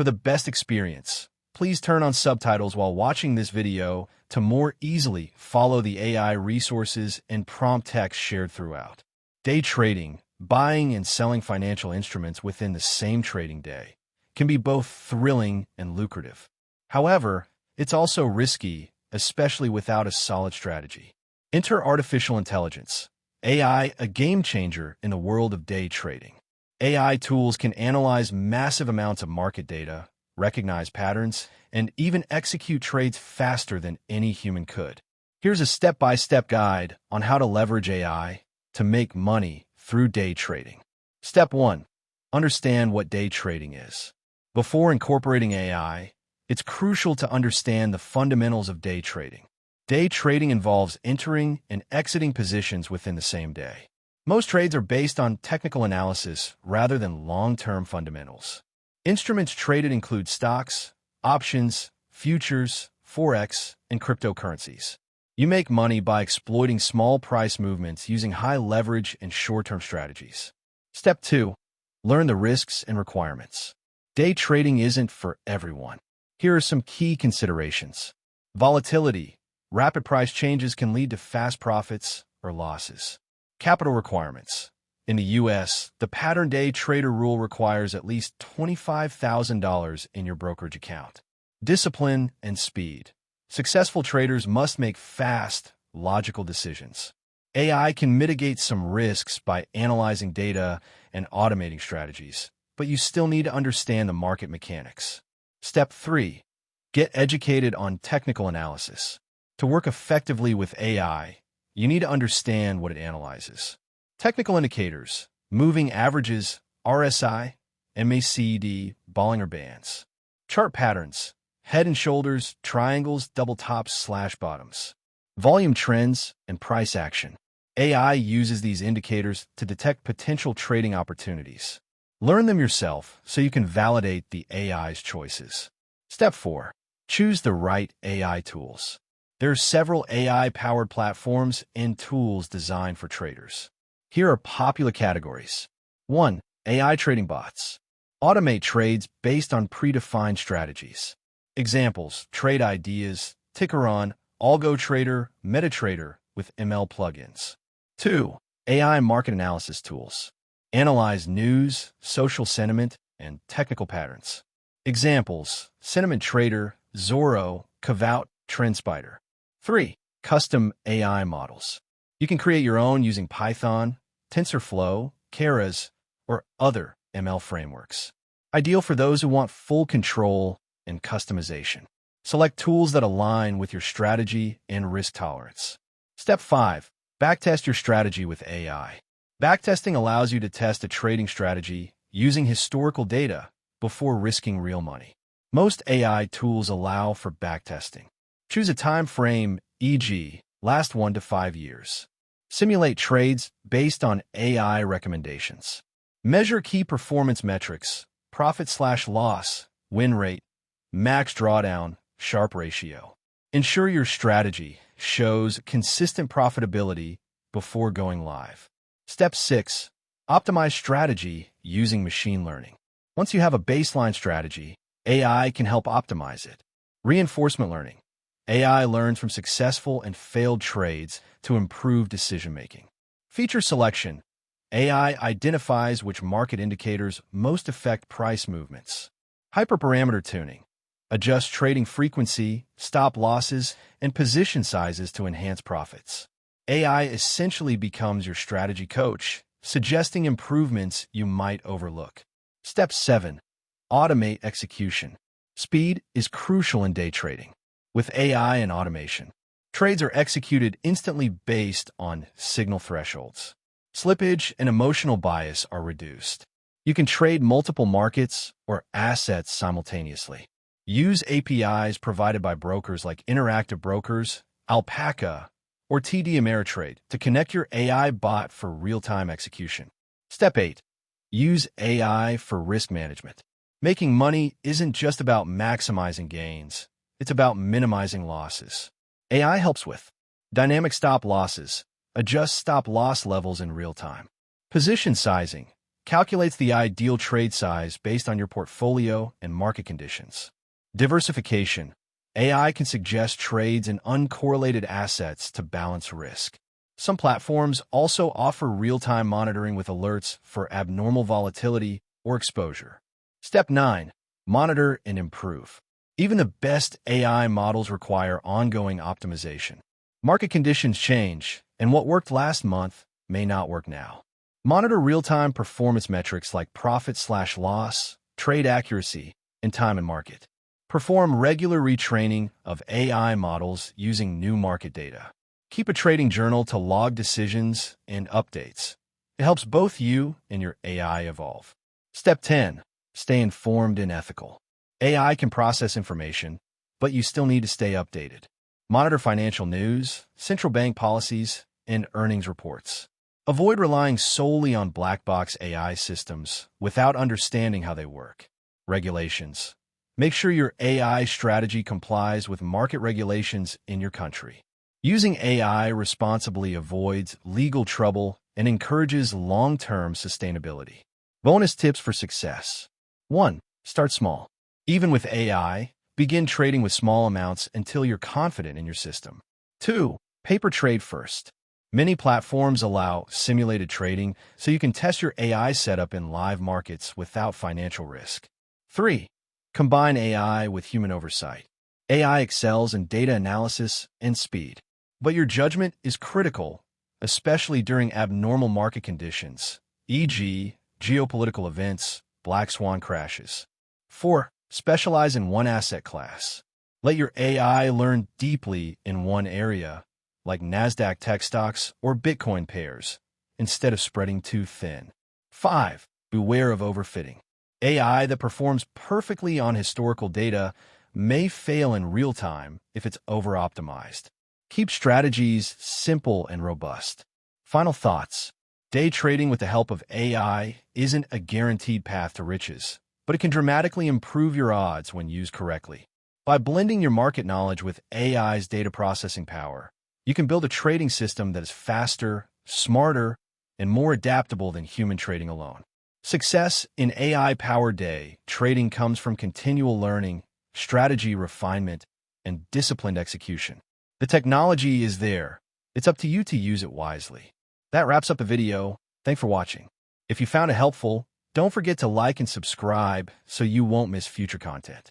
For the best experience, please turn on subtitles while watching this video to more easily follow the AI resources and prompt text shared throughout. Day trading, buying and selling financial instruments within the same trading day, can be both thrilling and lucrative. However, it's also risky, especially without a solid strategy. Enter artificial intelligence, AI, a game changer in the world of day trading. AI tools can analyze massive amounts of market data, recognize patterns, and even execute trades faster than any human could. Here's a step-by-step guide on how to leverage AI to make money through day trading. Step 1. Understand what day trading is. Before incorporating AI, it's crucial to understand the fundamentals of day trading. Day trading involves entering and exiting positions within the same day. Most trades are based on technical analysis rather than long-term fundamentals. Instruments traded include stocks, options, futures, forex, and cryptocurrencies. You make money by exploiting small price movements using high leverage and short-term strategies. Step 2. Learn the risks and requirements. Day trading isn't for everyone. Here are some key considerations. Volatility. Rapid price changes can lead to fast profits or losses. Capital requirements. In the U.S., the pattern day trader rule requires at least $25,000 in your brokerage account. Discipline and speed. Successful traders must make fast, logical decisions. AI can mitigate some risks by analyzing data and automating strategies, but you still need to understand the market mechanics. Step 3. Get educated on technical analysis. To work effectively with AI, you need to understand what it analyzes. Technical indicators, moving averages, RSI, MACD, Bollinger Bands. Chart patterns, head and shoulders, triangles, double tops, slash bottoms. Volume trends, and price action. AI uses these indicators to detect potential trading opportunities. Learn them yourself so you can validate the AI's choices. Step 4. Choose the right AI tools. There are several AI-powered platforms and tools designed for traders. Here are popular categories. 1. AI trading bots. Automate trades based on predefined strategies. Examples: Trade Ideas, Tickeron, AlgoTrader, MetaTrader with ML plugins. 2. AI market analysis tools. Analyze news, social sentiment, and technical patterns. Examples: Sentiment Trader, Zorro, Kavout, TrendSpider. 3. Custom AI models. You can create your own using Python, TensorFlow, Keras, or other ML frameworks. Ideal for those who want full control and customization. Select tools that align with your strategy and risk tolerance. Step 5. Backtest your strategy with AI. Backtesting allows you to test a trading strategy using historical data before risking real money. Most AI tools allow for backtesting. Choose a time frame, e.g., last 1 to 5 years. Simulate trades based on AI recommendations. Measure key performance metrics: profit/loss, win rate, max drawdown, Sharpe ratio. Ensure your strategy shows consistent profitability before going live. Step 6. Optimize strategy using machine learning. Once you have a baseline strategy, AI can help optimize it. Reinforcement learning. AI learns from successful and failed trades to improve decision-making. Feature selection. AI identifies which market indicators most affect price movements. Hyperparameter tuning. Adjust trading frequency, stop losses, and position sizes to enhance profits. AI essentially becomes your strategy coach, suggesting improvements you might overlook. Step 7. Automate execution. Speed is crucial in day trading. With AI and automation, trades are executed instantly based on signal thresholds. Slippage and emotional bias are reduced. You can trade multiple markets or assets simultaneously. Use APIs provided by brokers like Interactive Brokers, Alpaca, or TD Ameritrade to connect your AI bot for real-time execution. Step 8. Use AI for risk management. Making money isn't just about maximizing gains. It's about minimizing losses. AI helps with dynamic stop losses. Adjust stop loss levels in real time. Position sizing. calculates the ideal trade size based on your portfolio and market conditions. Diversification. AI can suggest trades in uncorrelated assets to balance risk. Some platforms also offer real-time monitoring with alerts for abnormal volatility or exposure. Step 9. Monitor and improve. Even the best AI models require ongoing optimization. Market conditions change, and what worked last month may not work now. Monitor real-time performance metrics like profit/loss, trade accuracy, and time in market. Perform regular retraining of AI models using new market data. Keep a trading journal to log decisions and updates. It helps both you and your AI evolve. Step 10. Stay informed and ethical. AI can process information, but you still need to stay updated. Monitor financial news, central bank policies, and earnings reports. Avoid relying solely on black box AI systems without understanding how they work. Regulations. Make sure your AI strategy complies with market regulations in your country. Using AI responsibly avoids legal trouble and encourages long-term sustainability. Bonus tips for success. 1. Start small. Even with AI, begin trading with small amounts until you're confident in your system. 2. Paper trade first. Many platforms allow simulated trading, so you can test your AI setup in live markets without financial risk. 3. Combine AI with human oversight. AI excels in data analysis and speed, but your judgment is critical, especially during abnormal market conditions, e.g., geopolitical events, black swan crashes. 4. Specialize in one asset class. Let your AI learn deeply in one area, like NASDAQ tech stocks or Bitcoin pairs, instead of spreading too thin. 5. Beware of overfitting. AI that performs perfectly on historical data may fail in real time if it's over-optimized. Keep strategies simple and robust. Final thoughts. Day trading with the help of AI isn't a guaranteed path to riches, but it can dramatically improve your odds when used correctly. By blending your market knowledge with AI's data processing power, you can build a trading system that is faster, smarter, and more adaptable than human trading alone. Success in AI-powered day trading comes from continual learning, strategy refinement, and disciplined execution. The technology is there. It's up to you to use it wisely. That wraps up the video. Thanks for watching. If you found it helpful, don't forget to like and subscribe so you won't miss future content.